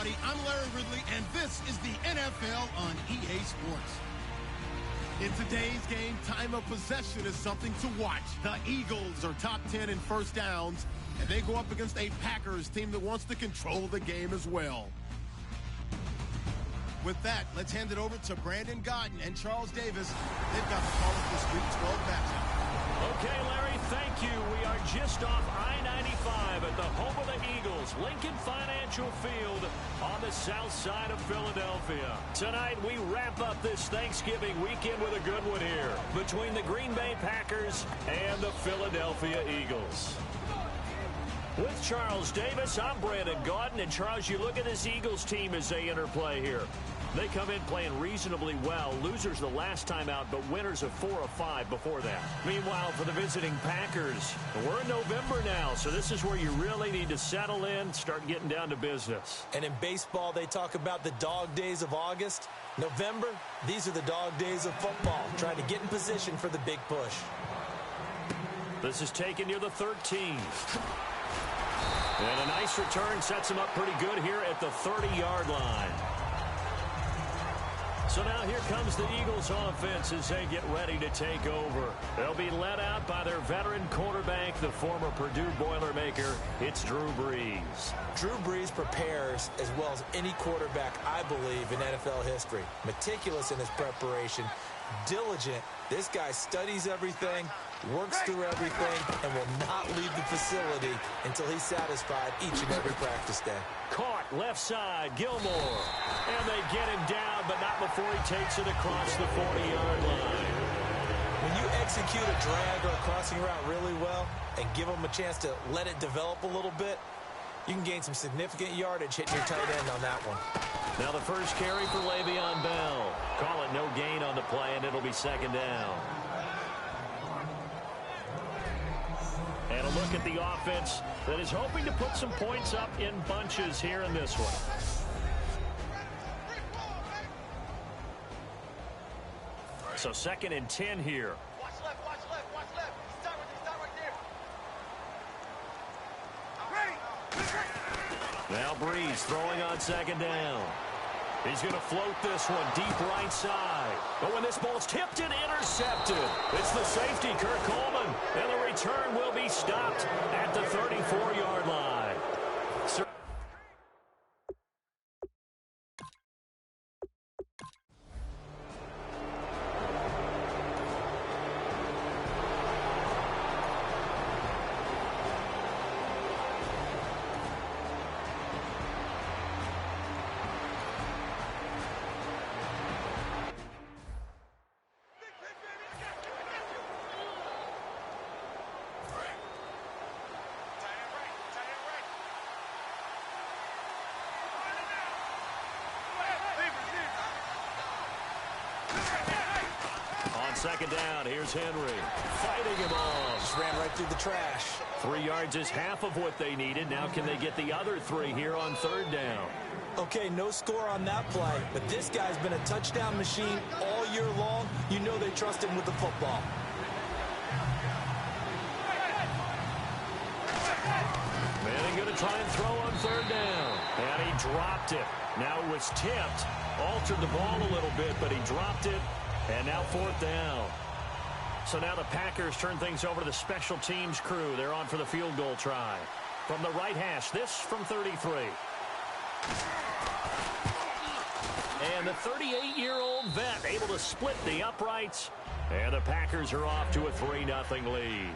everybody. I'm Larry Ridley, and this is the NFL on EA Sports. In today's game, time of possession is something to watch. The Eagles are top 10 in first downs, and they go up against a Packers team that wants to control the game as well. With that, let's hand it over to Brandon Godden and Charles Davis. They've got the call of this Week 12 matchup. Okay, Larry, thank you. We are just off I-95 at the home of the Eagles, Lincoln Financial Field on the south side of Philadelphia. Tonight, we wrap up this Thanksgiving weekend with a good one here between the Green Bay Packers and the Philadelphia Eagles. With Charles Davis, I'm Brandon Gaudin. And, Charles, you look at this Eagles team as they interplay here. They come in playing reasonably well. Losers the last time out, but winners of 4 of 5 before that. Meanwhile, for the visiting Packers, we're in November now, so this is where you really need to settle in, start getting down to business. And in baseball, they talk about the dog days of August. November, these are the dog days of football, trying to get in position for the big push. This is taken near the 13th. And a nice return sets him up pretty good here at the 30-yard line. So now here comes the Eagles offense as they get ready to take over. They'll be led out by their veteran quarterback, the former Purdue Boilermaker. It's Drew Brees. Drew Brees prepares as well as any quarterback, I believe, in NFL history. Meticulous in his preparation, diligent. This guy studies everything, works through everything, and will not leave the facility until he's satisfied each and every practice day. Caught left side, Gilmore. And they get him down, but not before he takes it across the 40-yard line. When you execute a drag or a crossing route really well and give them a chance to let it develop a little bit, you can gain some significant yardage hitting your tight end on that one. Now the first carry for Le'Veon Bell. Call it no gain on the play, and it'll be second down. And a look at the offense that is hoping to put some points up in bunches here in this one. So 2nd and 10 here. Watch left, watch left, watch left. Start right there. Now Brees throwing on 2nd down. He's going to float this one deep right side. But when this ball's tipped and intercepted, it's the safety, Kirk Coleman. And the return will be stopped at the 34-yard line. On 2nd down, here's Henry. Fighting him off. Just ran right through the trash. 3 yards is half of what they needed. Now can they get the other 3 here on 3rd down? Okay, no score on that play, but this guy's been a touchdown machine all year long. You know they trust him with the football. Manning going to try and throw on 3rd down. And he dropped it. Now it was tipped. Altered the ball a little bit, but he dropped it. And now 4th down. So now the Packers turn things over to the special teams crew. They're on for the field goal try. From the right hash, this from 33. And the 38-year-old vet able to split the uprights. And the Packers are off to a 3-0 lead.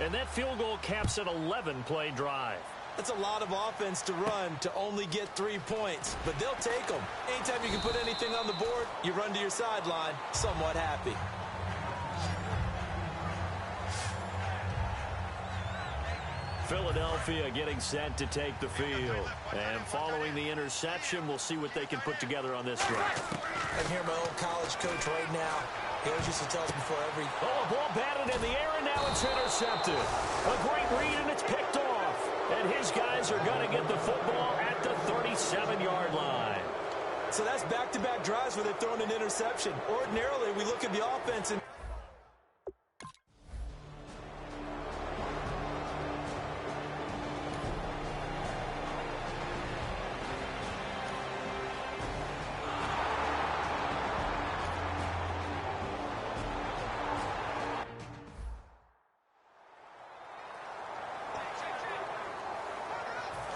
And that field goal caps an 11-play drive. That's a lot of offense to run to only get 3 points, but they'll take them. Anytime you can put anything on the board, you run to your sideline somewhat happy. Philadelphia getting set to take the field. And following the interception, we'll see what they can put together on this drive. I'm here, my old college coach right now. He always used to tell us before every... Oh, a ball batted in the air, and now it's intercepted. A great read, and it's picked off. And his guys are going to get the football at the 37-yard line. So that's back-to-back drives where they've thrown an interception. Ordinarily, we look at the offense and...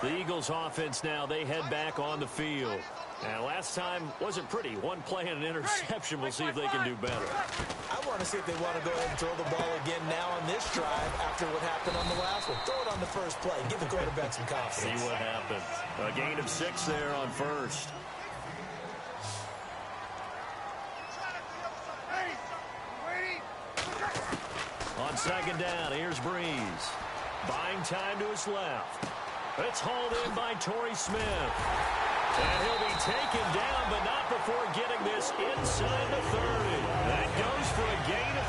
The Eagles offense now, they head back on the field. And last time wasn't pretty. One play and an interception. We'll see if they can do better. I want to see if they want to go ahead and throw the ball again now on this drive after what happened on the last one. Throw it on the first play. Give the quarterback some confidence. See what happens. A gain of 6 there on first. On second down, here's Breeze. Buying time to his left. It's hauled in by Torrey Smith. And he'll be taken down, but not before getting this inside the 30. That goes for a gain of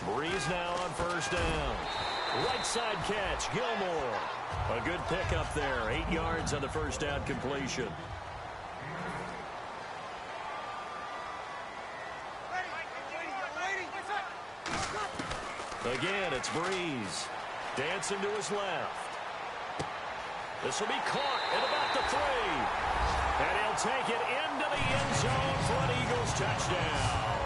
31. Breeze now on first down. Right side catch, Gilmore. A good pickup there. 8 yards on the first down completion. Again, it's Breeze. Dancing to his left. This will be caught at about the 3. And he'll take it into the end zone for an Eagles touchdown.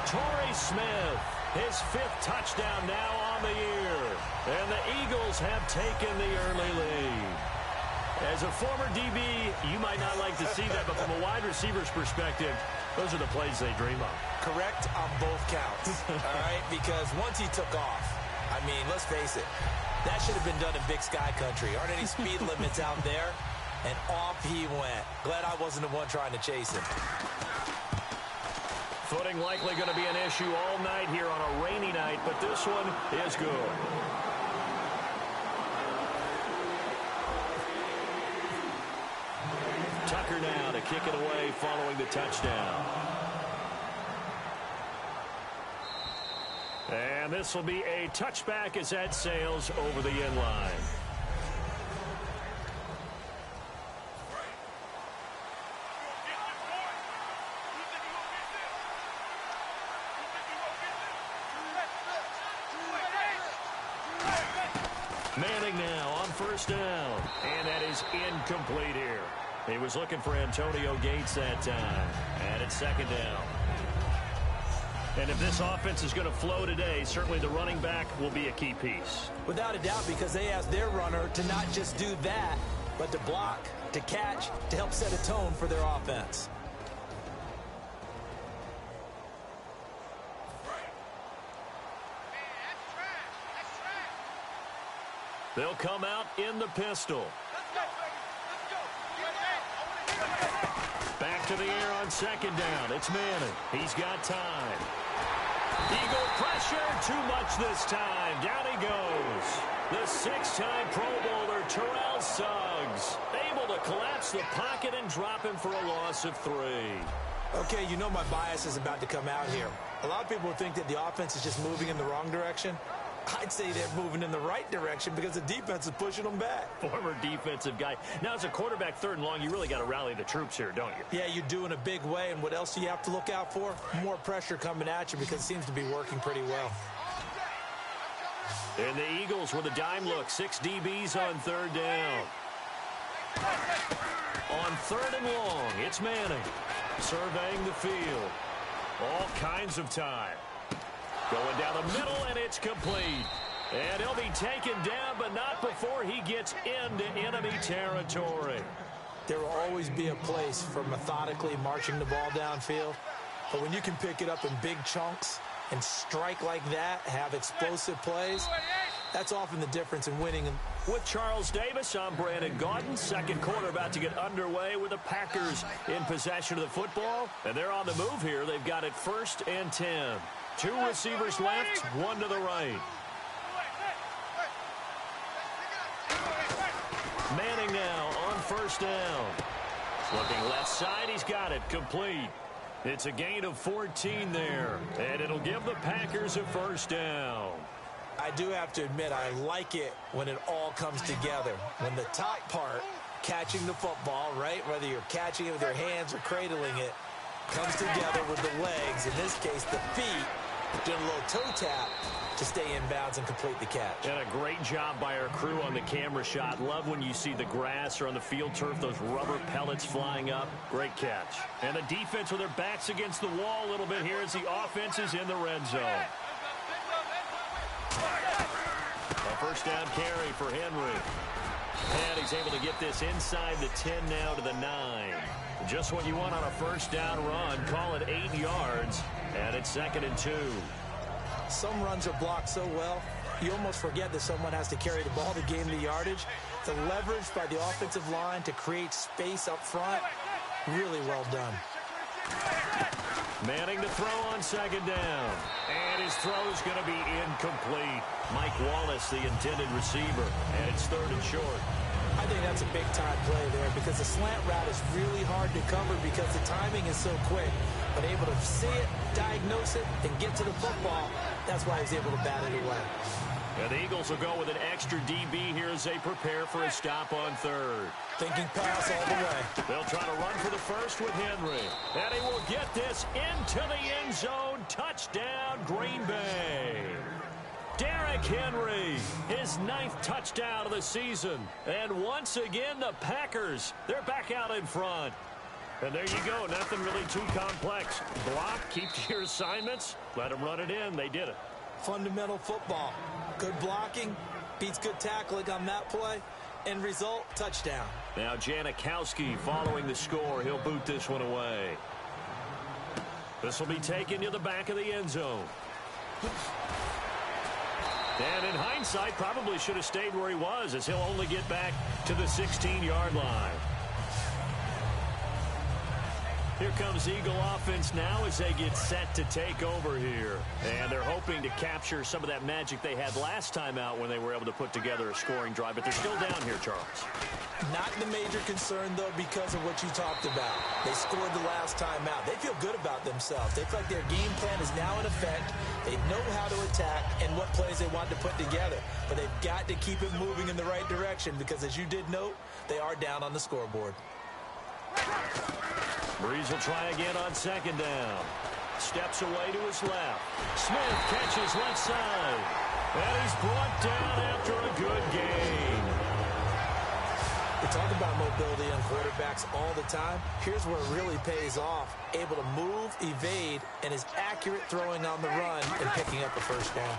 Torrey Smith, his 5th touchdown now on the year. And the Eagles have taken the early lead. As a former DB, you might not like to see that, but from a wide receiver's perspective, those are the plays they dream of. Correct on both counts, all right? Because once he took off, I mean, let's face it, that should have been done in Big Sky Country. Aren't any speed limits out there? And off he went. Glad I wasn't the one trying to chase him. Footing likely going to be an issue all night here on a rainy night, but this one is good. Tucker now to kick it away following the touchdown. And this will be a touchback as that sails over the end line. Manning now on first down. And that is incomplete here. He was looking for Antonio Gates that time. And it's second down. And if this offense is going to flow today, certainly the running back will be a key piece. Without a doubt, because they asked their runner to not just do that, but to block, to catch, to help set a tone for their offense. They'll come out in the pistol. Back to the air on second down. It's Manning. He's got time. Eagle pressure, too much this time. Down he goes. The 6-time Pro Bowler, Terrell Suggs, able to collapse the pocket and drop him for a loss of 3. Okay, you know my bias is about to come out here. A lot of people think that the offense is just moving in the wrong direction. I'd say they're moving in the right direction because the defense is pushing them back. Former defensive guy. Now, as a quarterback, 3rd and long, you really got to rally the troops here, don't you? Yeah, you do in a big way. And what else do you have to look out for? More pressure coming at you because it seems to be working pretty well. And the Eagles with a dime look. 6 DBs on 3rd down. On 3rd and long, it's Manning. Surveying the field. All kinds of time. Going down the middle, and it's complete. And he'll be taken down, but not before he gets into enemy territory. There will always be a place for methodically marching the ball downfield. But when you can pick it up in big chunks and strike like that, have explosive plays, that's often the difference in winning. With Charles Davis, I'm Brandon Gaudin. Second quarter about to get underway with the Packers in possession of the football. And they're on the move here. They've got it 1st and 10. 2 receivers left, 1 to the right. Manning now on first down. Looking left side, he's got it, complete. It's a gain of 14 there, and it'll give the Packers a 1st down. I do have to admit, I like it when it all comes together. When the top part, catching the football, right, whether you're catching it with your hands or cradling it, comes together with the legs, in this case the feet, doing a little toe tap. to stay inbounds and complete the catch. And a great job by our crew on the camera shot. Love when you see the grass or on the field turf, those rubber pellets flying up. Great catch. And the defense with their backs against the wall a little bit here as the offense is in the red zone. A first down carry for Henry. And he's able to get this inside the 10 now to the 9. Just what you want on a first down run. Call it 8 yards. And it's 2nd and 2. Some runs are blocked so well, you almost forget that someone has to carry the ball to gain the yardage. The leverage by the offensive line to create space up front, really well done. Manning to throw on 2nd down. And his throw is going to be incomplete. Mike Wallace, the intended receiver. And it's 3rd and short. I think that's a big-time play there because the slant route is really hard to cover because the timing is so quick. But able to see it, diagnose it, and get to the football, that's why he's able to bat it away. And the Eagles will go with an extra DB here as they prepare for a stop on 3rd. Thinking pass all the way. They'll try to run for the first with Henry. And he will get this into the end zone. Touchdown, Green Bay. Derrick Henry, his 9th touchdown of the season. And once again, the Packers, they're back out in front. And there you go, nothing really too complex. Block, keep to your assignments, let them run it in. They did it. Fundamental football. Good blocking, beats good tackling on that play. End result, touchdown. Now Janikowski following the score. He'll boot this one away. This will be taken to the back of the end zone. And in hindsight, probably should have stayed where he was as he'll only get back to the 16-yard line. Here comes Eagle offense now as they get set to take over here. And they're hoping to capture some of that magic they had last time out when they were able to put together a scoring drive. But they're still down here, Charles. Not the major concern, though, because of what you talked about. They scored the last time out. They feel good about themselves. They feel like their game plan is now in effect. They know how to attack and what plays they want to put together. But they've got to keep it moving in the right direction because, as you did note, they are down on the scoreboard. Breeze will try again on 2nd down. Steps away to his left. Smith catches left side. And he's brought down after a good gain. We talk about mobility on quarterbacks all the time. Here's where it really pays off. Able to move, evade, and is accurate throwing on the run and picking up a first down.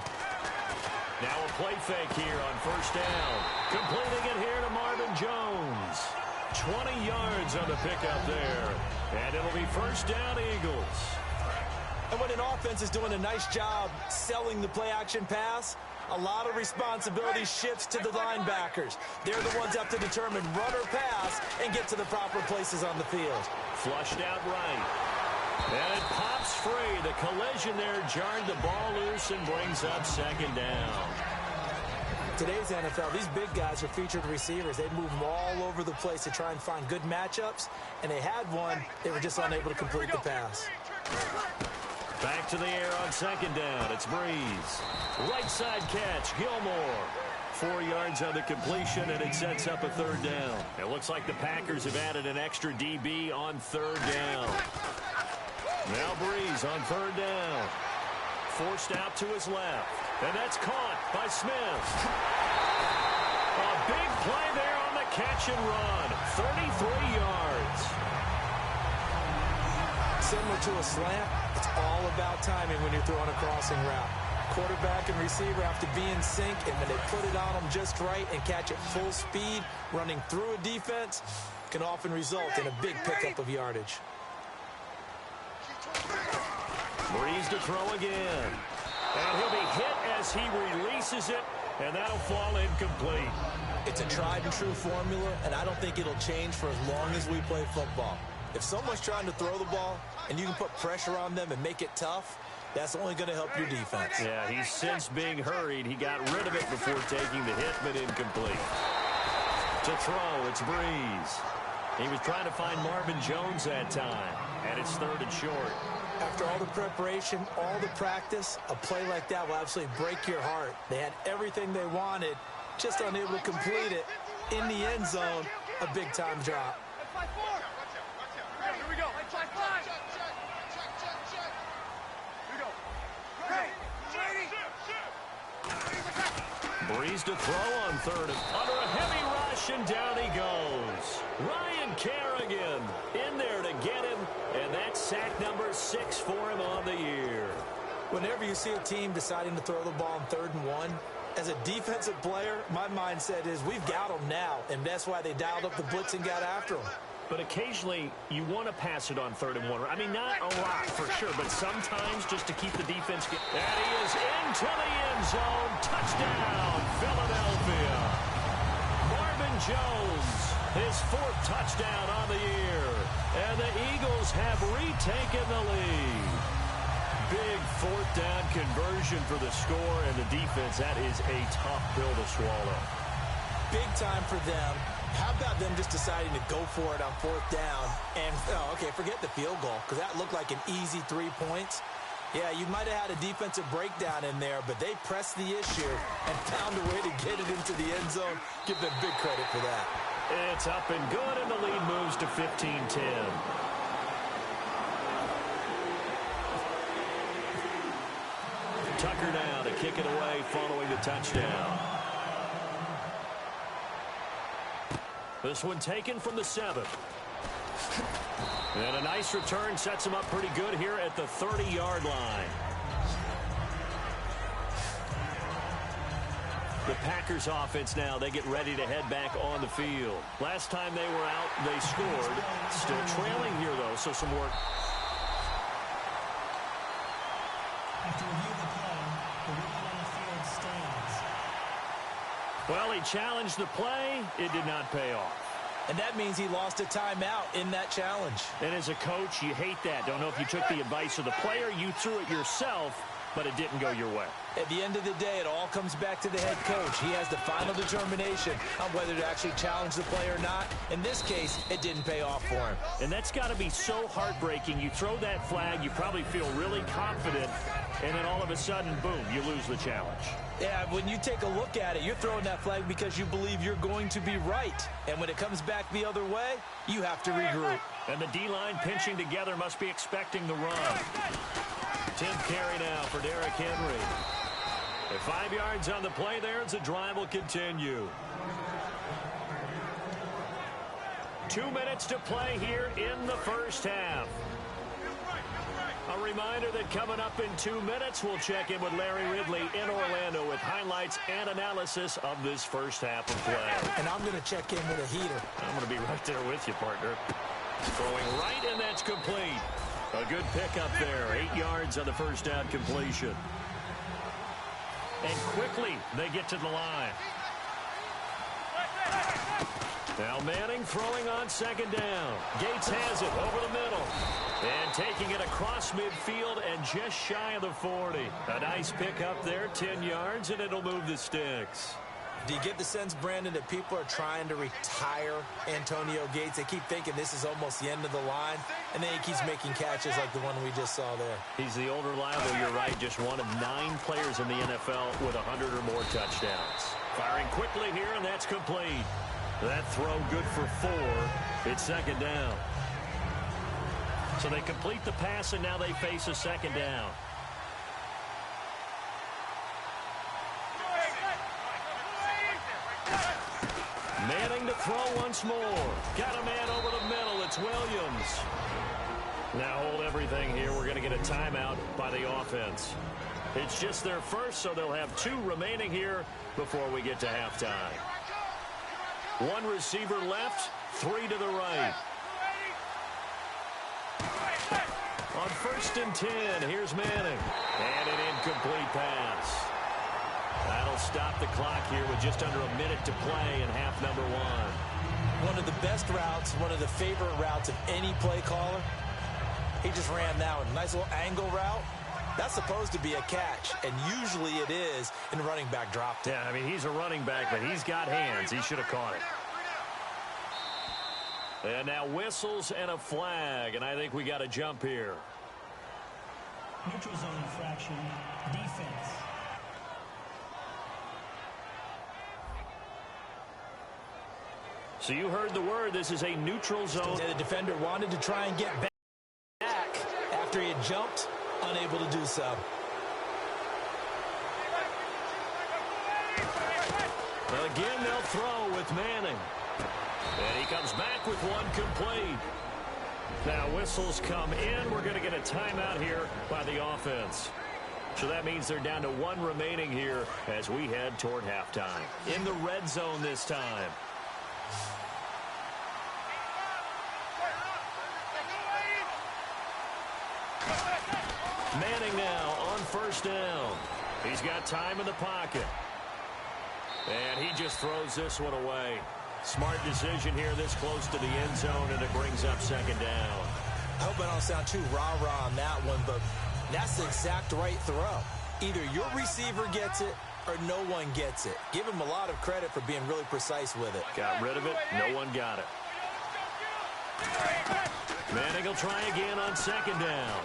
Now a play fake here on 1st down. Completing it here to Marvin Jones. 20 yards on the pickup there. And it'll be 1st down Eagles. And when an offense is doing a nice job selling the play-action pass, a lot of responsibility shifts to the linebackers. They're the ones that have to determine run or pass and get to the proper places on the field. Flushed out right. And it pops free. The collision there jarred the ball loose and brings up 2nd down. Today's NFL, these big guys are featured receivers. They move them all over the place to try and find good matchups, and they had one. They were just unable to complete the pass. Back to the air on 2nd down. It's Breeze. Right side catch, Gilmore. 4 yards on the completion, and it sets up a 3rd down. It looks like the Packers have added an extra DB on 3rd down. Now Breeze on 3rd down. Forced out to his left. And that's caught by Smith. A big play there on the catch and run. 33 yards. Similar to a slant, it's all about timing when you're throwing a crossing route. Quarterback and receiver have to be in sync, and when they put it on them just right and catch it full speed, running through a defense can often result in a big pickup of yardage. Breeze to throw again. And he'll be hit as he releases it, and that'll fall incomplete. It's a tried-and-true formula, and I don't think it'll change for as long as we play football. If someone's trying to throw the ball and you can put pressure on them and make it tough, that's only going to help your defense. Yeah, he's since being hurried. He got rid of it before taking the hit, but incomplete. To throw, it's Breeze. He was trying to find Marvin Jones that time, and it's 3rd and short. After all the preparation, all the practice, a play like that will absolutely break your heart. They had everything they wanted, just unable to complete it. In the end zone, a big-time drop. Here we go. Check. Here we go. Great. Ready. Breeze to throw on third and under a heavy rush, and down he goes. Ryan Kerrigan in there to get him, and that's sack number 6 for him on the year. Whenever you see a team deciding to throw the ball on 3rd and 1, as a defensive player, my mindset is we've got them now, and that's why they dialed up the blitz and got after them. But occasionally, you want to pass it on 3rd and 1. I mean, not a lot for sure, but sometimes just to keep the defense. And he is into the end zone. Touchdown, Philadelphia. Marvin Jones, his 4th touchdown on the year. And the Eagles have retaken the lead. Big 4th down conversion for the score, and the defense, that is a tough pill to swallow. Big time for them. How about them just deciding to go for it on 4th down? And, okay, forget the field goal, because that looked like an easy 3 points. Yeah, you might have had a defensive breakdown in there, but they pressed the issue and found a way to get it into the end zone. Give them big credit for that. It's up and good, and the lead moves to 15-10. Tucker now to kick it away following the touchdown. This one taken from the 7. And a nice return sets him up pretty good here at the 30-yard line. The Packers offense now, they get ready to head back on the field. Last time they were out, they scored. Still trailing here, though, so some work. After review the play, the ruling on the field stands. Well, he challenged the play. It did not pay off. And that means he lost a timeout in that challenge. And as a coach, you hate that. Don't know if you took the advice of the player. You threw it yourself, but it didn't go your way. At the end of the day, it all comes back to the head coach. He has the final determination on whether to actually challenge the play or not. In this case, it didn't pay off for him. And that's got to be so heartbreaking. You throw that flag, you probably feel really confident, and then all of a sudden, boom, you lose the challenge. Yeah, when you take a look at it, you're throwing that flag because you believe you're going to be right. And when it comes back the other way, you have to regroup. And the D-line pinching together must be expecting the run. 10th carry now for Derrick Henry. At 5 yards on the play there, as the drive will continue. 2 minutes to play here in the first half. A reminder that coming up in 2 minutes, we'll check in with Larry Ridley in Orlando with highlights and analysis of this first half of play. And I'm going to check in with a heater. I'm going to be right there with you, partner. Throwing right, and that's complete. A good pickup there. 8 yards on the first down completion. And quickly, they get to the line. Now Manning throwing on 2nd down. Gates has it over the middle. And taking it across midfield and just shy of the 40. A nice pickup there, 10 yards, and it'll move the sticks. Do you get the sense, Brandon, that people are trying to retire Antonio Gates? They keep thinking this is almost the end of the line, and then he keeps making catches like the one we just saw there. He's the old reliable, you're right, just one of 9 players in the NFL with 100 or more touchdowns. Firing quickly here, and that's complete. That throw good for 4. It's 2nd down. So they complete the pass, and now they face a 2nd down. Manning to throw once more. Got a man over the middle. It's Williams. Now hold everything here. We're going to get a timeout by the offense. It's just their first, so they'll have 2 remaining here before we get to halftime. 1 receiver left, 3 to the right. On 1st and 10, here's Manning. And an incomplete pass. That'll stop the clock here with just under a minute to play in half number 1. One of the best routes, one of the favorite routes of any play caller. He just ran that one. Nice little angle route. That's supposed to be a catch, and usually it is in running back drop. Yeah, I mean, he's a running back, but he's got hands. He should have caught it. And now whistles and a flag, and I think we got a jump here. Neutral zone infraction, defense. So you heard the word. This is a neutral zone. The defender wanted to try and get back after he had jumped, unable to do so. Again, they'll throw with Manning. And he comes back with one complete. Now whistles come in. We're going to get a timeout here by the offense. So that means they're down to one remaining here as we head toward halftime. In the red zone this time. Manning now on first down. He's got time in the pocket. And he just throws this one away. Smart decision here this close to the end zone, and it brings up second down. I hope I don't sound too rah-rah on that one, but that's the exact right throw. Either your receiver gets it or no one gets it. Give him a lot of credit for being really precise with it. Got rid of it. No one got it. Manning will try again on second down.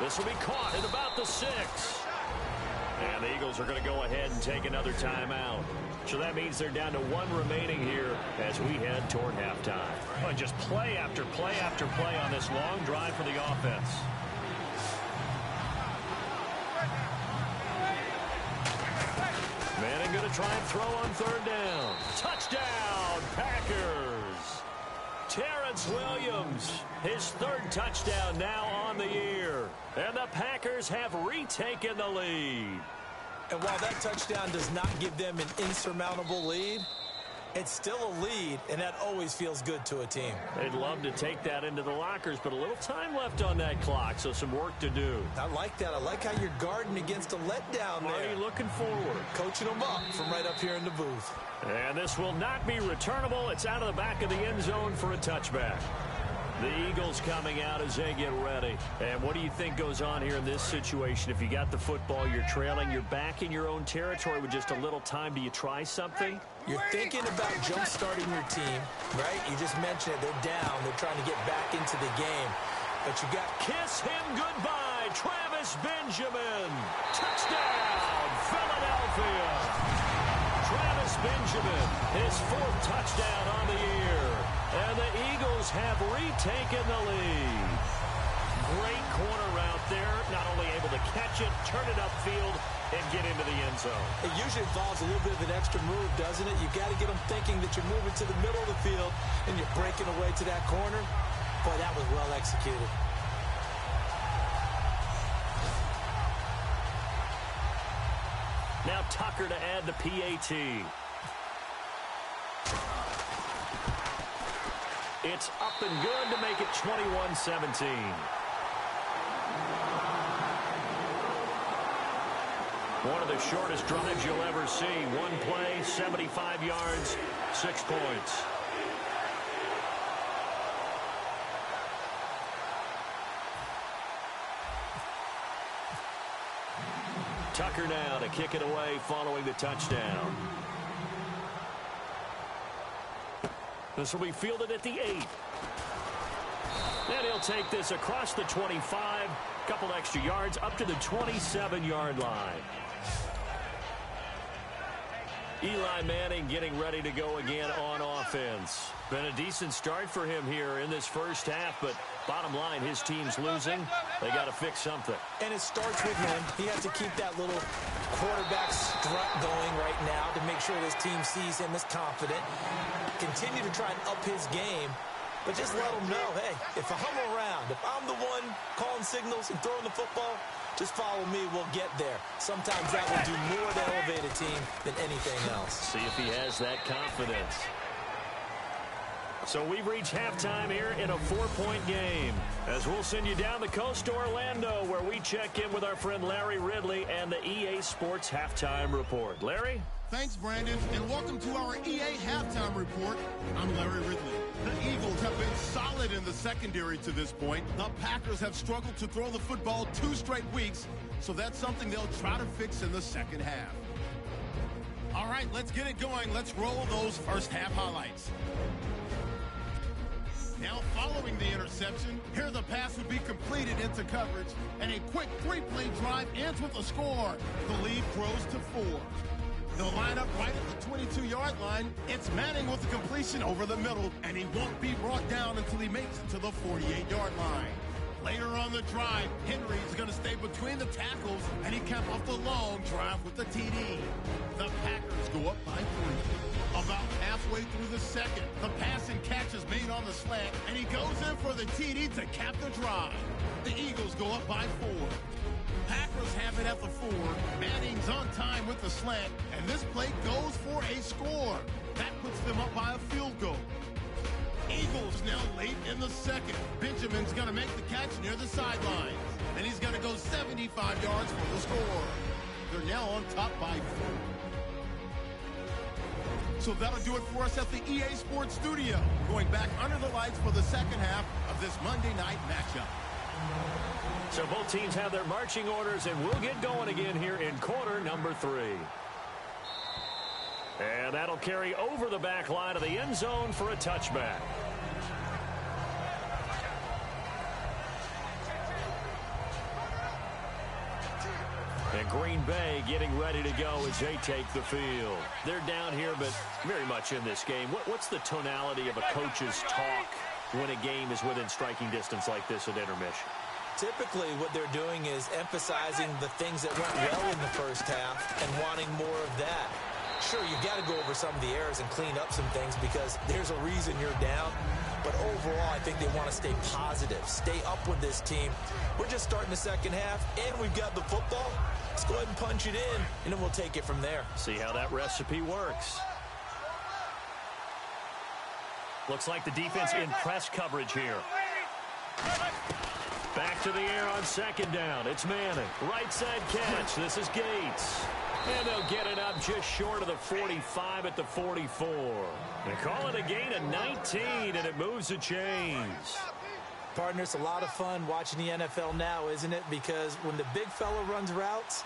This will be caught at about the 6. And the Eagles are going to go ahead and take another timeout. So that means they're down to one remaining here as we head toward halftime. Well, just play after play after play on this long drive for the offense. Manning going to try and throw on third down. Touchdown, Packers. Terrence Williams, his third touchdown now on the year. And the Packers have retaken the lead. And while that touchdown does not give them an insurmountable lead, it's still a lead, and that always feels good to a team. They'd love to take that into the lockers, but a little time left on that clock, so some work to do. I like that. I like how you're guarding against a letdown there. Already looking forward. Coaching them up from right up here in the booth. And this will not be returnable. It's out of the back of the end zone for a touchback. The Eagles coming out as they get ready. And what do you think goes on here in this situation? If you got the football, you're trailing, you're back in your own territory with just a little time. Do you try something? You're thinking about jump-starting your team, right? You just mentioned it. They're down. They're trying to get back into the game. But you got... Kiss him goodbye, Travis Benjamin. Touchdown, Philadelphia. Travis Benjamin, his 4th touchdown on the year. And the Eagles have retaken the lead. Great corner route there. Not only able to catch it, turn it upfield, and get into the end zone. It usually involves a little bit of an extra move, doesn't it? You've got to get them thinking that you're moving to the middle of the field and you're breaking away to that corner. Boy, that was well executed. Now Tucker to add the PAT. It's up and good to make it 21-17. One of the shortest drives you'll ever see. One play, 75 yards, 6 points. Tucker now to kick it away following the touchdown. This will be fielded at the 8. And he'll take this across the 25. Couple extra yards up to the 27-yard line. Eli Manning getting ready to go again on offense. Been a decent start for him here in this first half, but bottom line, his team's losing. They got to fix something. And it starts with him. He has to keep that little quarterback strut going right now to make sure his team sees him as confident. Continue to try and up his game, but just let him know, hey, if I'm around, if I'm the one calling signals and throwing the football, just follow me, we'll get there. Sometimes that will do more to elevate a team than anything else. See if he has that confidence. So we've reached halftime here in a 4-point game, as we'll send you down the coast to Orlando, where we check in with our friend Larry Ridley and the EA Sports Halftime Report. Larry? Thanks, Brandon, and welcome to our EA Halftime Report. I'm Larry Ridley. The Eagles have been solid in the secondary to this point. The Packers have struggled to throw the football 2 straight weeks, so that's something they'll try to fix in the second half. All right, let's get it going. Let's roll those first half highlights. Now, following the interception, here the pass would be completed into coverage, and a quick 3-play drive ends with a score. The lead grows to 4. They'll line up right at the 22-yard line. It's Manning with the completion over the middle, and he won't be brought down until he makes it to the 48-yard line. Later on the drive, Henry's going to stay between the tackles, and he capped off the long drive with the TD. The Packers go up by 3. About halfway through the second, the pass and catch is made on the slant, and he goes in for the TD to cap the drive. The Eagles go up by 4. Packers have it at the 4. Manning's on time with the slant, and this play goes for a score. That puts them up by a field goal. Eagles now late in the second. Benjamin's going to make the catch near the sidelines. And he's going to go 75 yards for the score. They're now on top by 4. So that'll do it for us at the EA Sports Studio. Going back under the lights for the second half of this Monday night matchup. So both teams have their marching orders, and we'll get going again here in quarter number 3. And that'll carry over the back line of the end zone for a touchback. And Green Bay getting ready to go as they take the field. They're down here, but very much in this game. What's the tonality of a coach's talk when a game is within striking distance like this at intermission? Typically, what they're doing is emphasizing the things that went well in the first half and wanting more of that. Sure, you've got to go over some of the errors and clean up some things because there's a reason you're down. But overall, I think they want to stay positive, stay up with this team. We're just starting the second half, and we've got the football. Let's go ahead and punch it in, and then we'll take it from there. See how that recipe works. Looks like the defense in press coverage here. Back to the air on second down. It's Manning. Right side catch. This is Gates. And they'll get it up just short of the 45 at the 44. They call it a gain of 19, and it moves the chains. Partner, it's a lot of fun watching the NFL now, isn't it? Because when the big fella runs routes,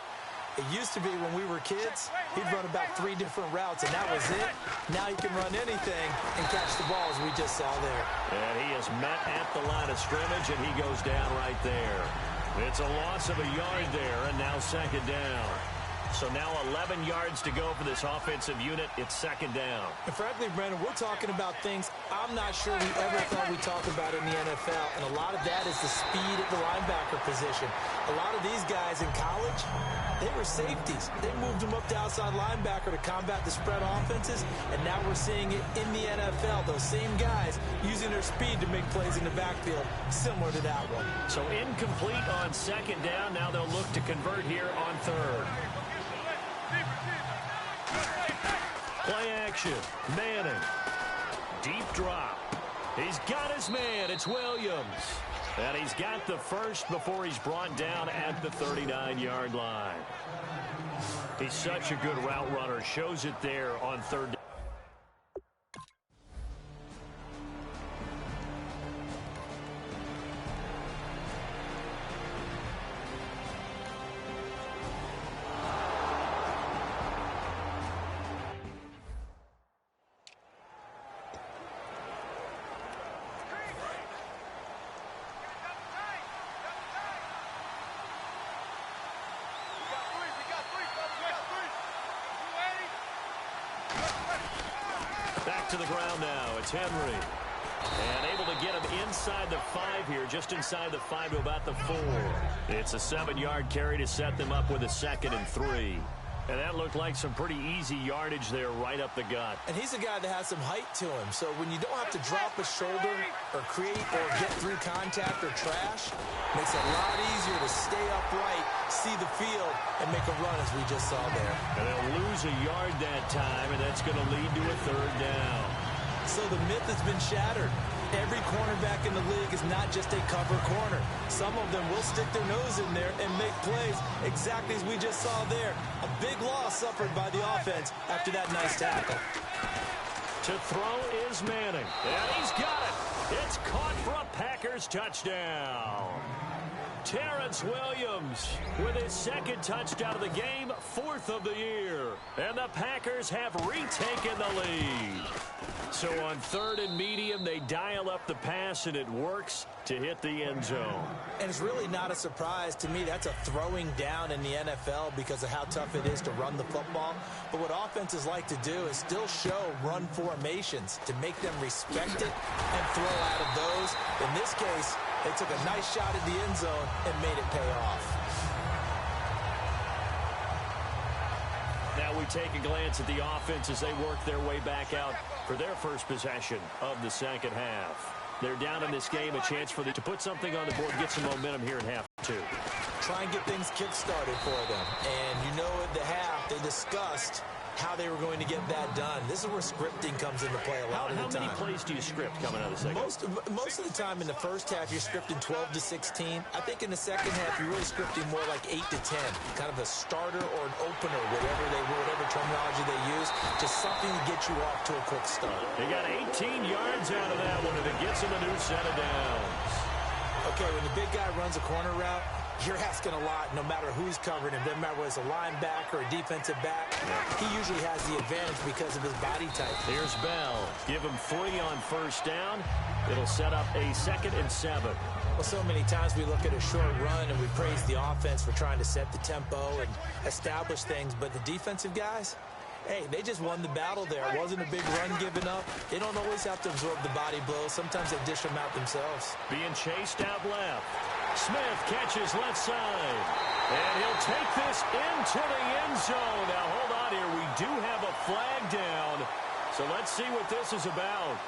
it used to be when we were kids, he'd run about 3 different routes, and that was it. Now he can run anything and catch the ball, as we just saw there. And he is met at the line of scrimmage, and he goes down right there. It's a loss of a yard there, and now second down. So now 11 yards to go for this offensive unit. It's second down. And frankly, Brandon, we're talking about things I'm not sure we ever thought we'd talk about in the NFL. And a lot of that is the speed at the linebacker position. A lot of these guys in college, they were safeties. They moved them up to outside linebacker to combat the spread offenses. And now we're seeing it in the NFL. Those same guys using their speed to make plays in the backfield, similar to that one. So incomplete on second down. Now they'll look to convert here on third. Play action. Manning. Deep drop. He's got his man. It's Williams. And he's got the first before he's brought down at the 39-yard line. He's such a good route runner. Shows it there on third down. Back to the ground now. It's Henry. And able to get him inside the 5 here, just inside the 5 to about the 4. It's a 7-yard carry to set them up with a 2nd and 3. And that looked like some pretty easy yardage there right up the gut. And he's a guy that has some height to him. So when you don't have to drop a shoulder or create or get through contact or trash, makes it a lot easier to stay upright, see the field, and make a run as we just saw there. And they'll lose a yard that time, and that's going to lead to a third down. So the myth has been shattered. Every cornerback in the league is not just a cover corner. Some of them will stick their nose in there and make plays exactly as we just saw there. A big loss suffered by the offense after that nice tackle. To throw is Manning. And he's got it. It's caught for a Packers touchdown. Terrence Williams with his 2nd touchdown of the game, 4th of the year. And the Packers have retaken the lead. So on 3rd and medium, they dial up the pass, and it works to hit the end zone. And it's really not a surprise to me. That's a throwing down in the NFL because of how tough it is to run the football. But what offenses like to do is still show run formations to make them respect it and throw out of those. In this case, They took a nice shot at the end zone and made it pay off. Now we take a glance at the offense as they work their way back out for their first possession of the second half. They're down in this game, a chance for them to put something on the board, get some momentum here in half two. Try and get things kick-started for them. And you know at the half, they discussed how they were going to get that done. This is where scripting comes into play a lot of the time. How many plays do you script coming out of the second? Most of the time in the first half, you're scripting 12 to 16. I think in the second half, you're really scripting more like 8 to 10. Kind of a starter or an opener, whatever terminology they use. Just something to get you off to a quick start. They got 18 yards out of that one, and it gets them a new set of downs. Okay, when the big guy runs a corner route, you're asking a lot no matter who's covering him. Doesn't matter whether it's a linebacker or a defensive back. He usually has the advantage because of his body type. Here's Bell. Give him 3 on first down. It'll set up a 2nd and 7. Well, so many times we look at a short run and we praise the offense for trying to set the tempo and establish things. But the defensive guys, hey, they just won the battle there. It wasn't a big run given up. They don't always have to absorb the body blows. Sometimes they dish them out themselves. Being chased out left. Smith catches left side. And he'll take this into the end zone. Now, hold on here. We do have a flag down. So let's see what this is about.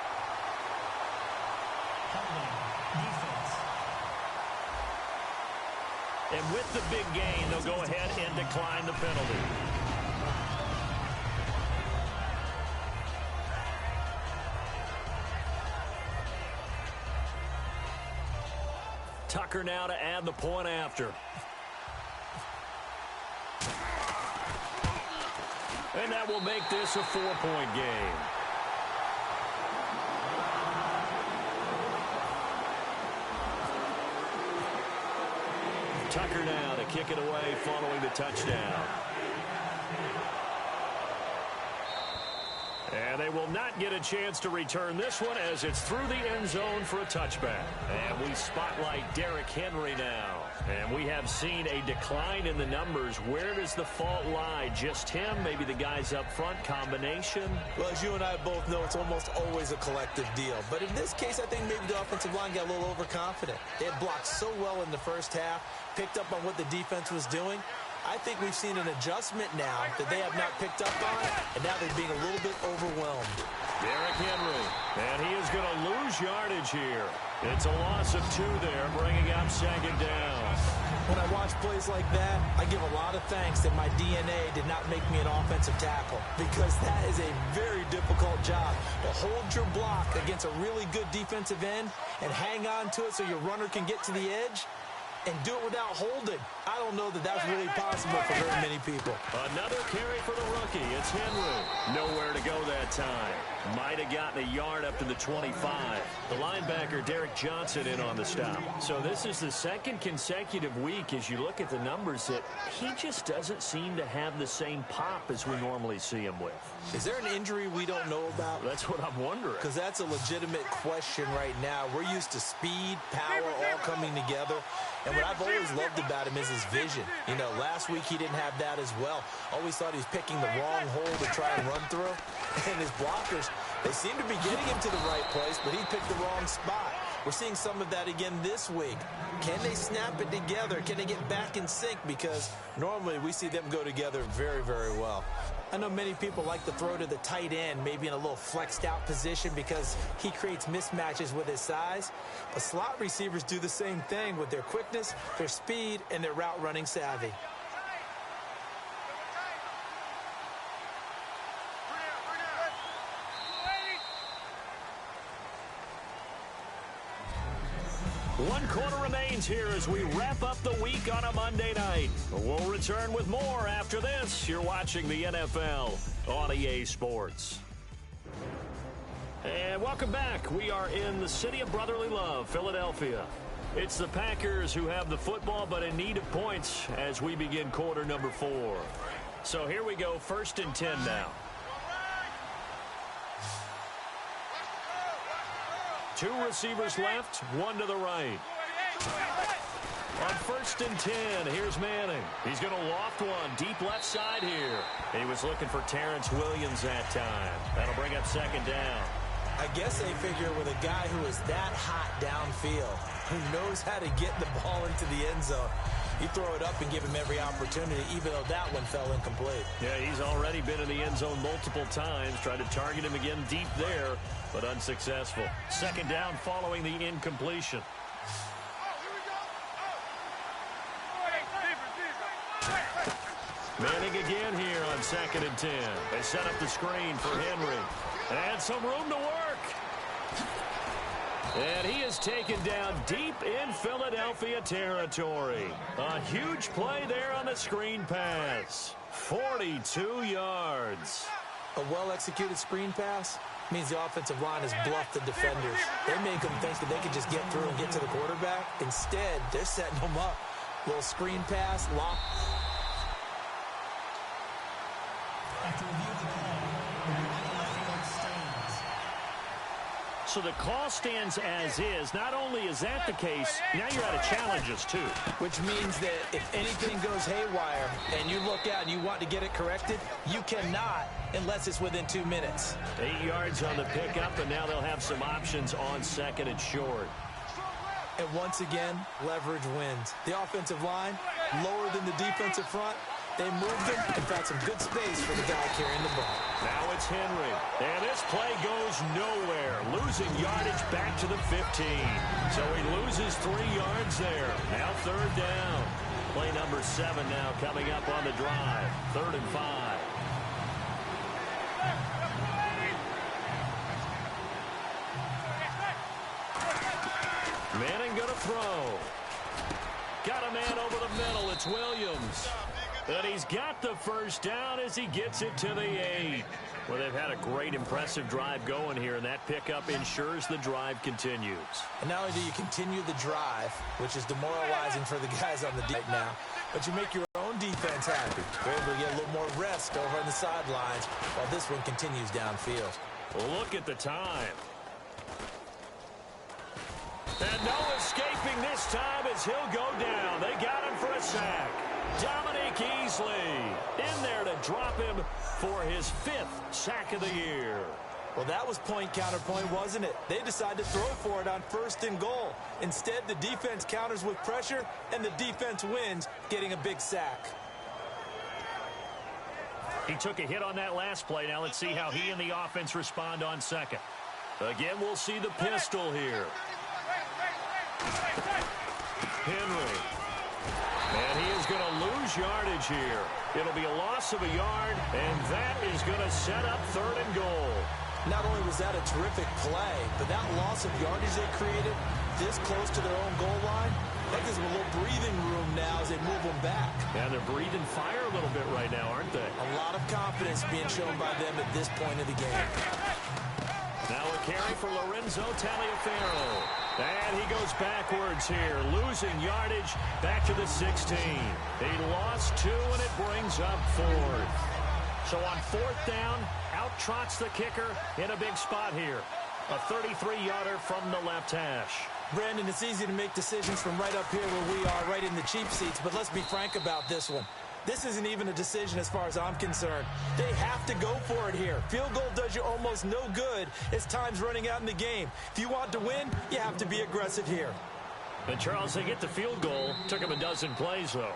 Defense. And with the big gain, they'll go ahead and decline the penalty. Tucker now to add the point after. And that will make this a 4-point game. Tucker now to kick it away following the touchdown. And they will not get a chance to return this one as it's through the end zone for a touchback. And we spotlight Derrick Henry now. And we have seen a decline in the numbers. Where does the fault lie? Just him? Maybe the guys up front? Combination? Well, as you and I both know, it's almost always a collective deal. But in this case, I think maybe the offensive line got a little overconfident. They had blocked so well in the first half, picked up on what the defense was doing. I think we've seen an adjustment now that they have not picked up on, and now they're being a little bit overwhelmed. Derrick Henry, and he is going to lose yardage here. It's a loss of 2 there, bringing up 2nd down. When I watch plays like that, I give a lot of thanks that my DNA did not make me an offensive tackle, because that is a very difficult job to hold your block against a really good defensive end and hang on to it so your runner can get to the edge and do it without holding. I don't know that that's really possible for very many people. Another carry for the rookie. It's Henry. Nowhere to go that time. Might have gotten a yard up to the 25. The linebacker, Derek Johnson, in on the stop. So this is the 2nd consecutive week, as you look at the numbers, that he just doesn't seem to have the same pop as we normally see him with. Is there an injury we don't know about? That's what I'm wondering. Because that's a legitimate question right now. We're used to speed, power, all coming together. And what I've always loved about him is his vision. You know, last week he didn't have that as well. Always thought he was picking the wrong hole to try and run through. And his blockers, they seem to be getting him to the right place, but he picked the wrong spot. We're seeing some of that again this week. Can they snap it together? Can they get back in sync? Because normally we see them go together very, very well. I know many people like to throw to the tight end, maybe in a little flexed out position because he creates mismatches with his size. But slot receivers do the same thing with their quickness, their speed, and their route running savvy. One quarter remains here as we wrap up the week on a Monday night. We'll return with more after this. You're watching the NFL on EA Sports. And welcome back. We are in the city of brotherly love, Philadelphia. It's the Packers who have the football, but in need of points as we begin quarter number 4. So here we go, 1st and 10 now. 2 receivers left, 1 to the right. On 1st and 10, here's Manning. He's going to loft one deep left side here. He was looking for Terrence Williams that time. That'll bring up 2nd down. I guess they figure with a guy who is that hot downfield, who knows how to get the ball into the end zone, you throw it up and give him every opportunity, even though that one fell incomplete. Yeah, he's already been in the end zone multiple times. Tried to target him again deep there, but unsuccessful. Second down following the incompletion. Manning again here on 2nd and 10. They set up the screen for Henry. And some room to work. And he is taken down deep in Philadelphia territory. A huge play there on the screen pass. 42 yards. A well-executed screen pass means the offensive line has bluffed the defenders. They make them think that they can just get through and get to the quarterback. Instead, they're setting them up. Little screen pass, lock. After review of the play, the ruling on the field stands. So the call stands as is. Not only is that the case, now you're out of challenges too. Which means that if anything goes haywire and you look out and you want to get it corrected, you cannot unless it's within 2 minutes. 8 yards on the pickup, and now they'll have some options on 2nd and short. And once again, leverage wins. The offensive line, lower than the defensive front. They moved him and found some good space for the guy carrying the ball. Now it's Henry. And this play goes nowhere. Losing yardage back to the 15. So he loses 3 yards there. Now 3rd down. Play number 7 now coming up on the drive. 3rd and 5. Manning going to throw. Got a man over the middle. It's Williams. And he's got the first down as he gets it to the 8. Well, they've had a great, impressive drive going here, and that pickup ensures the drive continues. And not only do you continue the drive, which is demoralizing for the guys on the deck now, but you make your own defense happy. You're able to get a little more rest over on the sidelines while this one continues downfield. Look at the time. And no escaping this time as he'll go down. They got him for a sack. Dominic Easley in there to drop him for his 5th sack of the year. Well, that was point counterpoint, wasn't it? They decided to throw for it on 1st and goal. Instead, the defense counters with pressure, and the defense wins, getting a big sack. He took a hit on that last play. Now let's see how he and the offense respond on 2nd. Again, we'll see the pistol here. Henry. And he is going to lose yardage here. It'll be a loss of a yard, and that is going to set up 3rd and goal. Not only was that a terrific play, but that loss of yardage they created this close to their own goal line, that gives them a little breathing room now as they move them back. And they're breathing fire a little bit right now, aren't they? A lot of confidence being shown by them at this point of the game. Now a carry for Lorenzo Taliaferro. And he goes backwards here, losing yardage back to the 16. He lost 2, and it brings up 4th. So on 4th down, out trots the kicker in a big spot here. A 33-yarder from the left hash. Brandon, it's easy to make decisions from right up here where we are, right in the cheap seats, but let's be frank about this one. This isn't even a decision as far as I'm concerned. They have to go for it here. Field goal does you almost no good as time's running out in the game. If you want to win, you have to be aggressive here. And Charles, they get the field goal. Took him a dozen plays, though.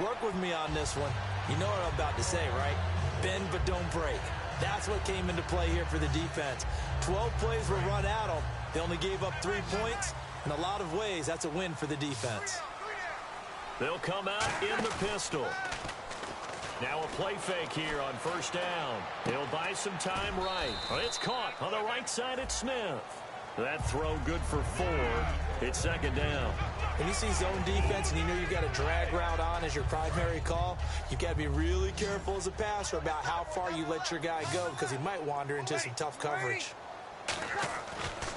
Work with me on this one. You know what I'm about to say, right? Bend but don't break. That's what came into play here for the defense. 12 plays were run at them. They only gave up 3 points. In a lot of ways, that's a win for the defense. They'll come out in the pistol. Now a play fake here on 1st down. He'll buy some time right. It's caught on the right side at Smith. That throw good for 4. It's 2nd down. When you see zone defense and you know you've got a drag route on as your primary call, you've got to be really careful as a passer about how far you let your guy go because he might wander into some tough coverage.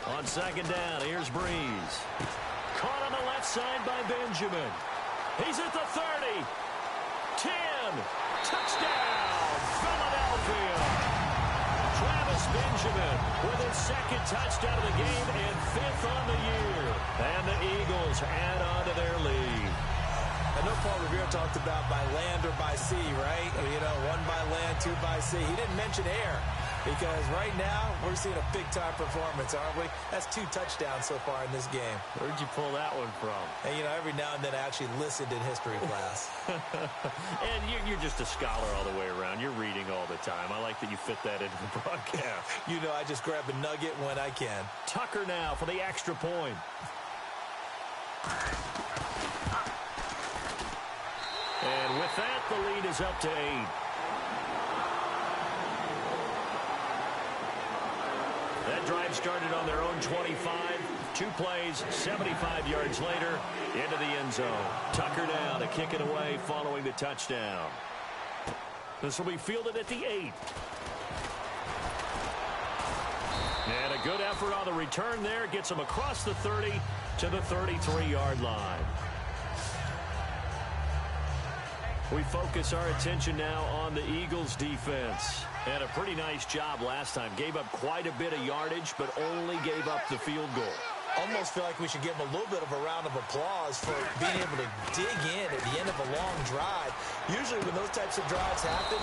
On 2nd down, here's Breeze. Caught on the left side by Benjamin. He's at the 30. 10. Touchdown, Philadelphia. Travis Benjamin with his 2nd touchdown of the game and 5th on the year. And the Eagles add on to their lead. I know Paul Revere talked about by land or by sea, right? You know, 1 by land, 2 by sea. He didn't mention air. Because right now, we're seeing a big-time performance, aren't we? That's 2 touchdowns so far in this game. Where'd you pull that one from? And, you know, every now and then I actually listened in history class. And you're just a scholar all the way around. You're reading all the time. I like that you fit that into the broadcast. You know, I just grab a nugget when I can. Tucker now for the extra point. And with that, the lead is up to 8. That drive started on their own 25. 2 plays, 75 yards later, into the end zone. Tucker now to kick it away following the touchdown. This will be fielded at the 8. And a good effort on the return there. Gets him across the 30 to the 33-yard line. We focus our attention now on the Eagles' defense. And a pretty nice job last time. Gave up quite a bit of yardage, but only gave up the field goal. Almost feel like we should give them a little bit of a round of applause for being able to dig in at the end of a long drive. Usually when those types of drives happen,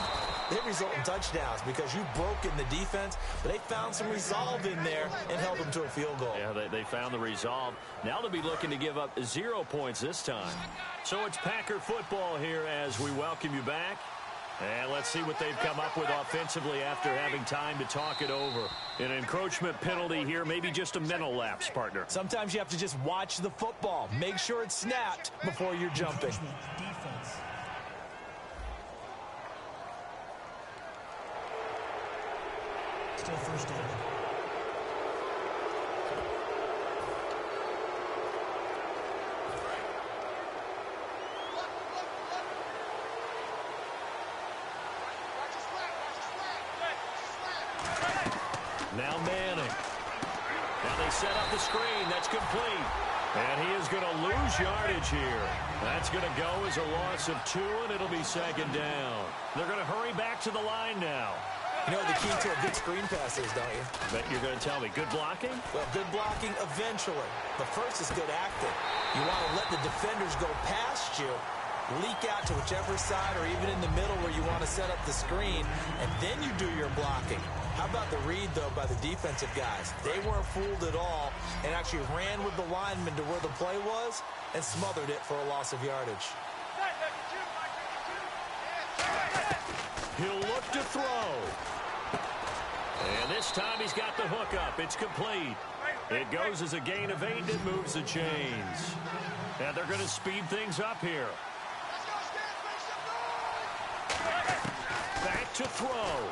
they result in touchdowns because you've broken the defense, but they found some resolve in there and held them to a field goal. Yeah, they found the resolve. Now they'll be looking to give up 0 points this time. So it's Packer football here as we welcome you back. And let's see what they've come up with offensively after having time to talk it over. An encroachment penalty here, maybe just a mental lapse, partner. Sometimes you have to just watch the football. Make sure it's snapped before you're jumping. Defense. Still first down. Now Manning. Now they set up the screen. That's complete. And he is going to lose yardage here. That's going to go as a loss of 2, and it'll be second down. They're going to hurry back to the line now. You know what the key to a good screen pass is, don't you? Bet you're going to tell me. Good blocking? Well, good blocking eventually. But first is good acting. You want to let the defenders go past you, leak out to whichever side or even in the middle where you want to set up the screen, and then you do your blocking. How about the read, though, by the defensive guys? They weren't fooled at all and actually ran with the lineman to where the play was and smothered it for a loss of yardage. He'll look to throw. And this time he's got the hook up. It's complete. It goes as a gain of 8 and moves the chains. And they're going to speed things up here. Back to throw.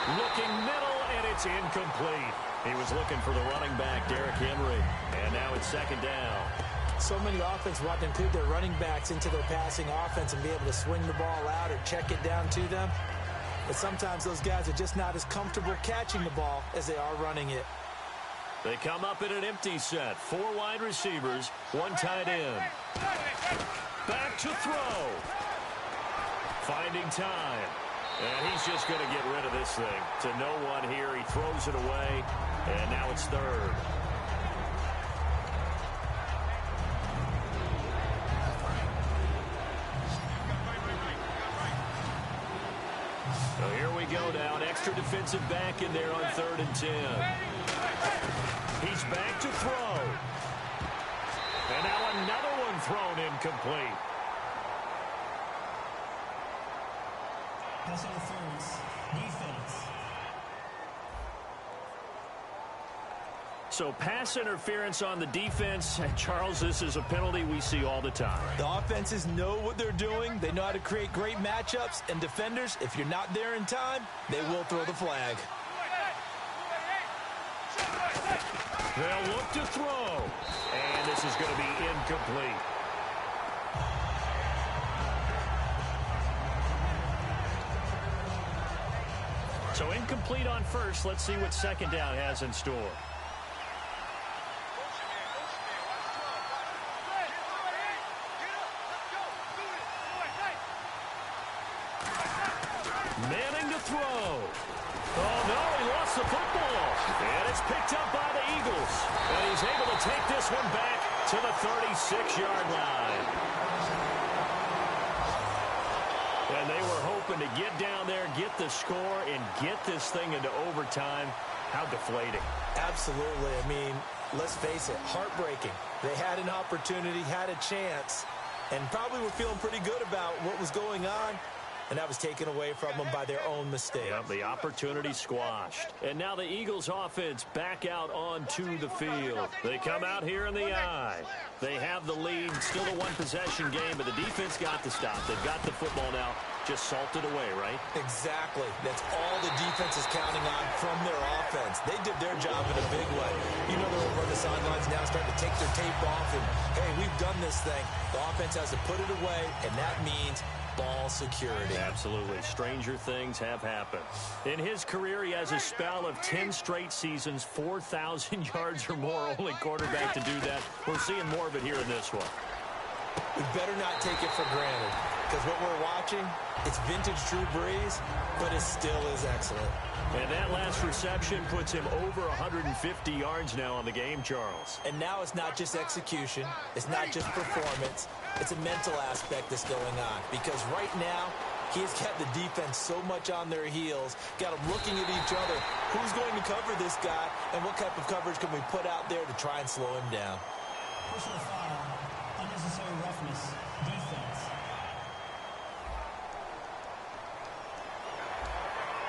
Looking middle, and it's incomplete. He was looking for the running back, Derrick Henry. And now it's second down. So many offenses want to include their running backs into their passing offense and be able to swing the ball out or check it down to them. But sometimes those guys are just not as comfortable catching the ball as they are running it. They come up in an empty set. 4 wide receivers, 1 tight end. Back to throw. Finding time. And he's just going to get rid of this thing. To no one here. He throws it away. And now it's third. So here we go now. An extra defensive back in there on 3rd and 10. He's back to throw. And now another one thrown incomplete. Pass interference. Defense. So pass interference on the defense. Charles, this is a penalty we see all the time. The offenses know what they're doing. They know how to create great matchups. And defenders, if you're not there in time, they will throw the flag. They'll look to throw. And this is going to be incomplete. So incomplete on first. Let's see what second down has in store. Manning to throw. Oh, no, he lost the football. And it's picked up by the Eagles. And he's able to take this one back to the 36-yard line. And they were hoping open to get down there, get the score, and get this thing into overtime. How deflating. Absolutely. I mean, let's face it, heartbreaking. They had an opportunity, had a chance, and probably were feeling pretty good about what was going on, and that was taken away from them by their own mistake. Yep, the opportunity squashed. And now the Eagles offense back out onto the field. They come out here in the eye. They have the lead, still a one-possession game, but the defense got the stop. They've got the football now, just salted away, right? Exactly. That's all the defense is counting on from their offense. They did their job in a big way. You know they're over on the sidelines now starting to take their tape off, and, hey, we've done this thing. The offense has to put it away, and that means ball security. Absolutely. Stranger things have happened. In his career, he has a spell of 10 straight seasons, 4,000 yards or more. Only quarterback to do that. We're seeing more of it here in this one. We better not take it for granted, because what we're watching, it's vintage Drew Brees, but it still is excellent. And that last reception puts him over 150 yards now on the game, Charles. And now it's not just execution. It's not just performance. It's a mental aspect that's going on, because right now, he has kept the defense so much on their heels, got them looking at each other. Who's going to cover this guy, and what type of coverage can we put out there to try and slow him down? Personal foul, unnecessary roughness, defense.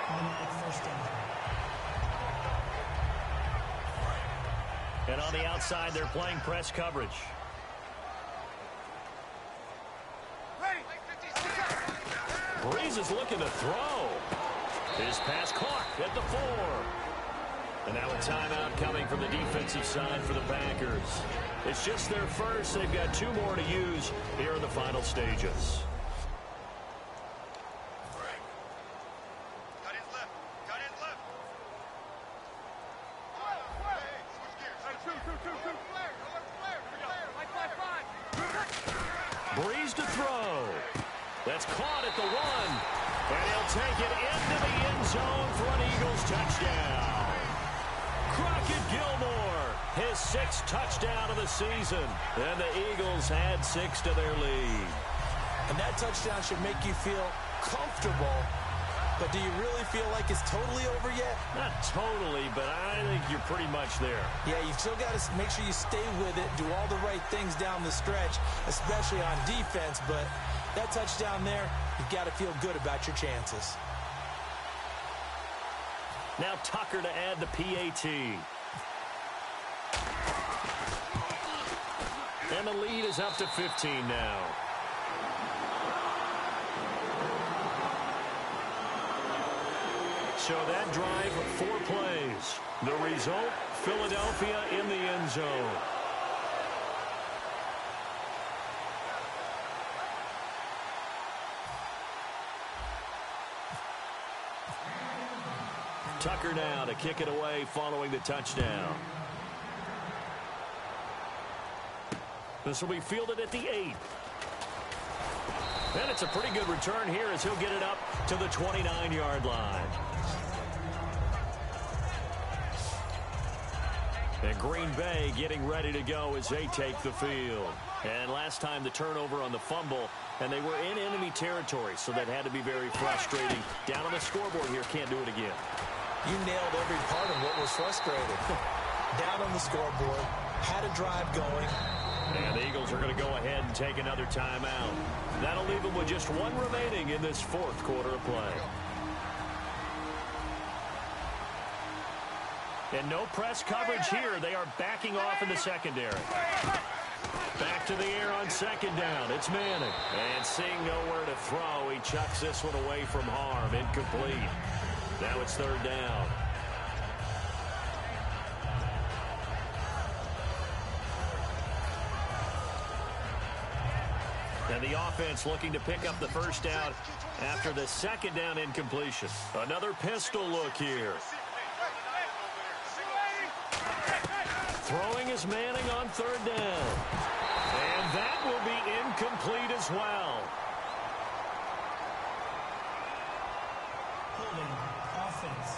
Automatic first down. And on the outside, they're playing press coverage. Brees is looking to throw. His pass caught at the 4. And now a timeout coming from the defensive side for the Packers. It's just their first. They've got 2 more to use here in the final stages. Brees to throw. That's caught at the 1. And he'll take it into the end zone for an Eagles touchdown. Crockett Gilmore, his 6th touchdown of the season. And the Eagles add 6 to their lead. And that touchdown should make you feel comfortable. But do you really feel like it's totally over yet? Not totally, but I think you're pretty much there. Yeah, you've still got to make sure you stay with it, do all the right things down the stretch, especially on defense. But that touchdown there, you've got to feel good about your chances. Now Tucker to add the PAT. And the lead is up to 15 now. So that drive, 4 plays. The result, Philadelphia in the end zone. Tucker now to kick it away following the touchdown. This will be fielded at the 8. And it's a pretty good return here as he'll get it up to the 29-yard line. And Green Bay getting ready to go as they take the field. And last time the turnover on the fumble, and they were in enemy territory, so that had to be very frustrating. Down on the scoreboard here, can't do it again. You nailed every part of what was frustrating. Down on the scoreboard, had a drive going. And the Eagles are going to go ahead and take another timeout. That'll leave them with just 1 remaining in this 4th quarter of play. And no press coverage here. They are backing off in the secondary. Back to the air on 2nd down. It's Manning. And seeing nowhere to throw, he chucks this one away from harm. Incomplete. Now it's 3rd down. And the offense looking to pick up the 1st down after the 2nd down incompletion. Another pistol look here. Throwing is Manning on 3rd down. And that will be incomplete as well. Holding, offense.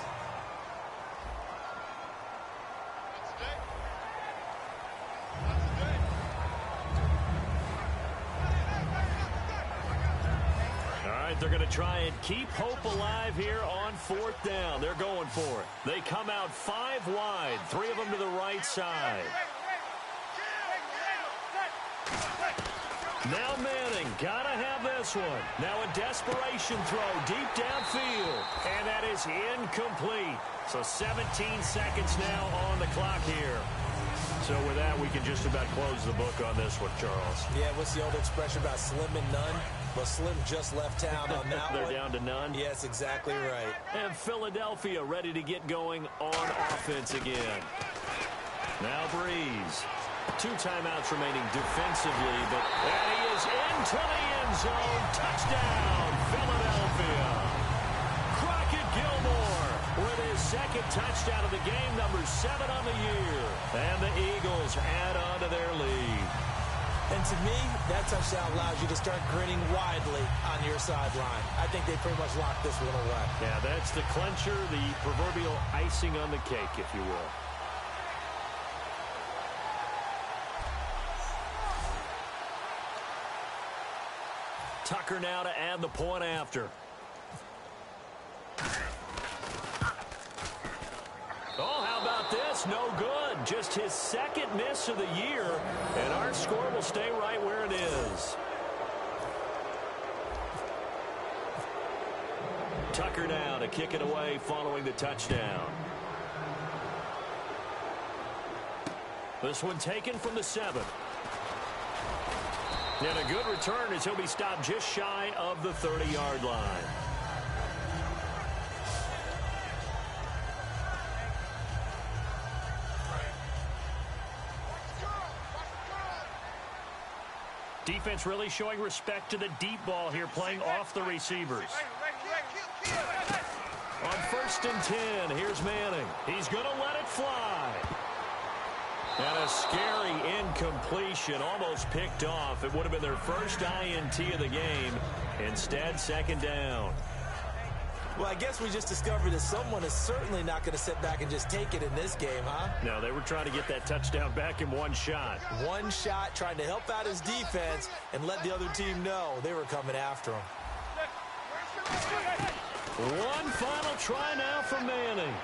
right, they're going to try and keep hope alive here on 4th down. They're going for it. They come out 5 wide, 3 of them to the right side. Now Manning, gotta have this one. Now a desperation throw deep downfield, and that is incomplete. So 17 seconds now on the clock here. So with that, we can just about close the book on this one, Charles. Yeah, what's the old expression about slim and none? Well, Slim just left town on that They're one. down to none? Yes, exactly right. And Philadelphia ready to get going on offense again. Now Breeze. 2 timeouts remaining defensively, and he is into the end zone. Touchdown, Philadelphia. Crockett Gilmore with his 2nd touchdown of the game, number 7 on the year. And the Eagles add on to their lead. And to me, that touchdown allows you to start grinning widely on your sideline. I think they pretty much locked this one away. Yeah, that's the clincher, the proverbial icing on the cake, if you will. Tucker now to add the point after. Oh, how about this? No good. Just his 2nd miss of the year, and our score will stay right where it is. Tucker now to kick it away following the touchdown. This one taken from the 7. And a good return as he'll be stopped just shy of the 30-yard line. Defense really showing respect to the deep ball here, playing off the receivers. On 1st and 10, here's Manning. He's going to let it fly. And a scary incompletion, almost picked off. It would have been their first INT of the game. Instead, 2nd down. Well, I guess we just discovered that someone is certainly not going to sit back and just take it in this game, huh? No, they were trying to get that touchdown back in one shot. One shot, trying to help out his defense and let the other team know they were coming after him. One final try now for Manning.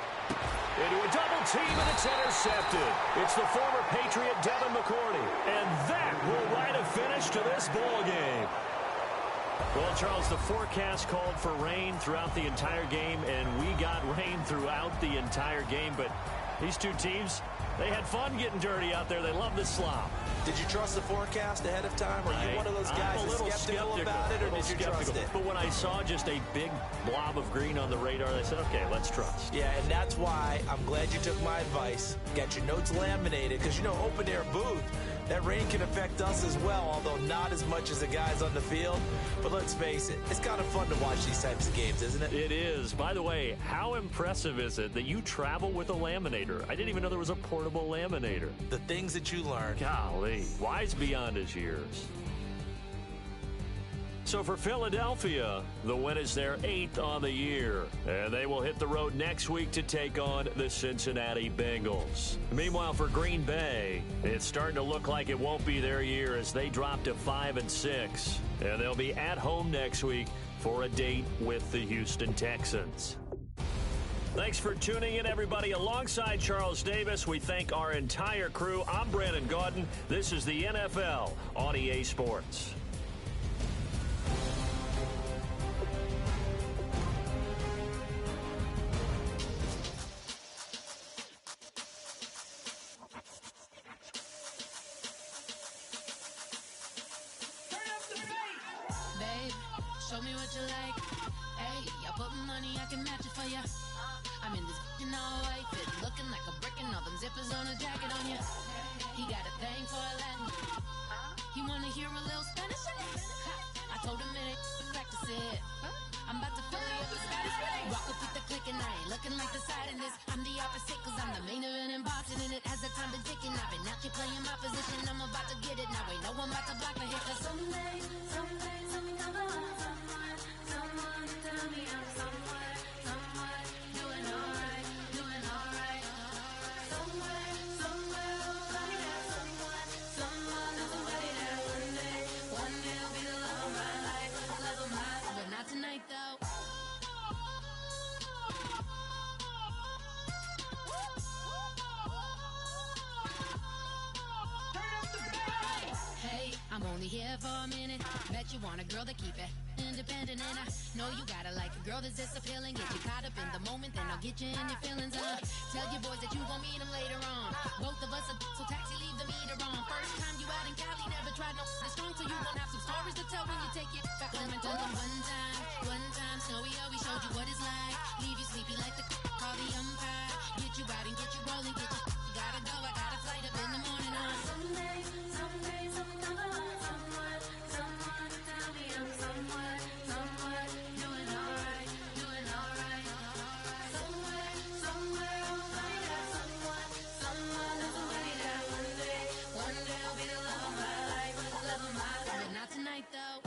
Into a double team, and it's intercepted. It's the former Patriot Devin McCourty. And that will write a finish to this ball game. Well, Charles, the forecast called for rain throughout the entire game, and we got rain throughout the entire game. But these two teams, they had fun getting dirty out there. They love the slop. Did you trust the forecast ahead of time? Are you one of those guys that's skeptical about it, or did you trust it? But when I saw just a big blob of green on the radar, I said, okay, let's trust. Yeah, and that's why I'm glad you took my advice. Got your notes laminated, because, you know, open air booth, that rain can affect us as well, although not as much as the guys on the field. But let's face it, it's kind of fun to watch these types of games, isn't it? It is. By the way, how impressive is it that you travel with a laminator? I didn't even know there was a portable laminator. The things that you learn. Golly, wise beyond his years. So for Philadelphia, the win is their 8th on the year. And they will hit the road next week to take on the Cincinnati Bengals. Meanwhile, for Green Bay, it's starting to look like it won't be their year as they drop to 5-6. And they'll be at home next week for a date with the Houston Texans. Thanks for tuning in, everybody. Alongside Charles Davis, we thank our entire crew. I'm Brandon Gaudin. This is the NFL on EA Sports. Show me what you like. Hey, I put money, I can match it for ya. I'm in this all white fit, looking like a brick and all them zippers on a jacket on ya. He got a thing for a Latin. He wanna hear a little Spanish in it. I told him it ain't practice it. I'm about to fill it with the Spanish with. Walk up with the click and I ain't looking like the side in this. I'm the opposite cause I'm the main event and bossing in it. As the time been ticking, I've been out here playing my position. I'm about to get it now. Ain't no one about to block the hit. Cause someday, something come along. Someone tell me I'm somewhere, doing alright. Somewhere, somebody there, someone, somebody there. One day will be the love of my life, but not tonight. only here for a minute. Bet you want a girl to keep it independent, and I know you gotta like a girl that's this appealing. Get you caught up in the moment, then I'll get you in your feelings. Tell your boys that you gon' meet them later on. Both of us are so taxi, leave the meter on. First time you out in Cali, never tried no strong, so you gon' have some stories to tell when you take it back home. And tell them one time, Snowy always showed you what it's like. Leave you sleepy like the call the umpire. Get you out and get you rolling, get you gotta go. I got a flight up in the morning. Someday, I'm gonna someone tell me I'm someone doing alright. Somewhere I'll find out someone that's a way that one day I'll be the love of my life, but not tonight though.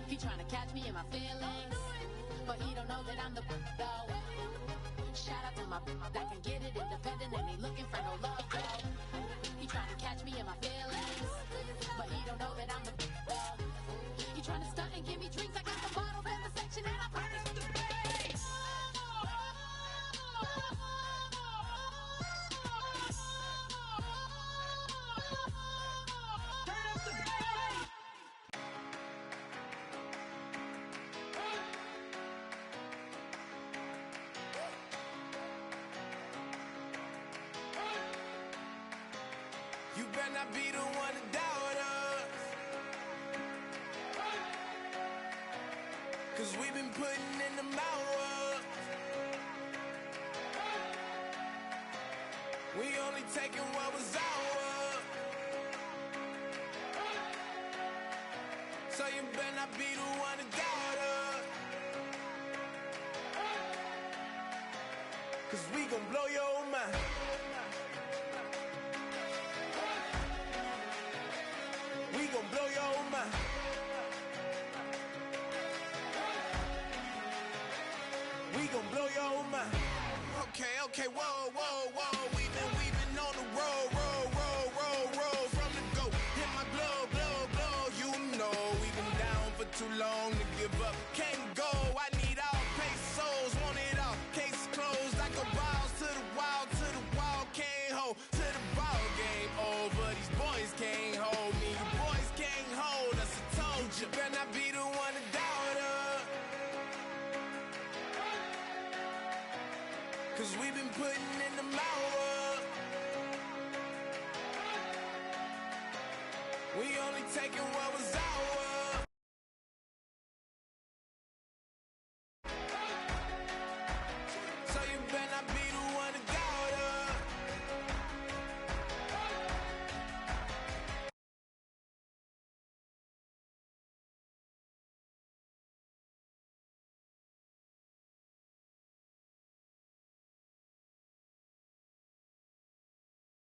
He trying to catch me in my feelings, but he don't know that I'm the though. Shout out to my that can get it independent and ain't looking for no love though. He trying to catch me in my feelings, but he don't know that I'm the though. He trying to stunt and give me drinks. I got the bottles in the section and I promise to pay. You better not be the one to doubt us, 'cause we've been putting in the hours. We only taking what was ours, so you better not be the one to doubt us, 'cause we gon' blow your mind. We gon' blow your mind. We gon' blow your mind. Okay, whoa. We've been on the road from the go. Hit my blow. You know we've been down for too long to give up. Can't go. I need all pesos, want it all. Case closed like a wild to the wall. Can't hold to the ball game over. These boys can't hold me. You boys can't hold us. I told you. Better not be the one to doubt us, 'cause we've been putting in the hours. We only taking what was ours.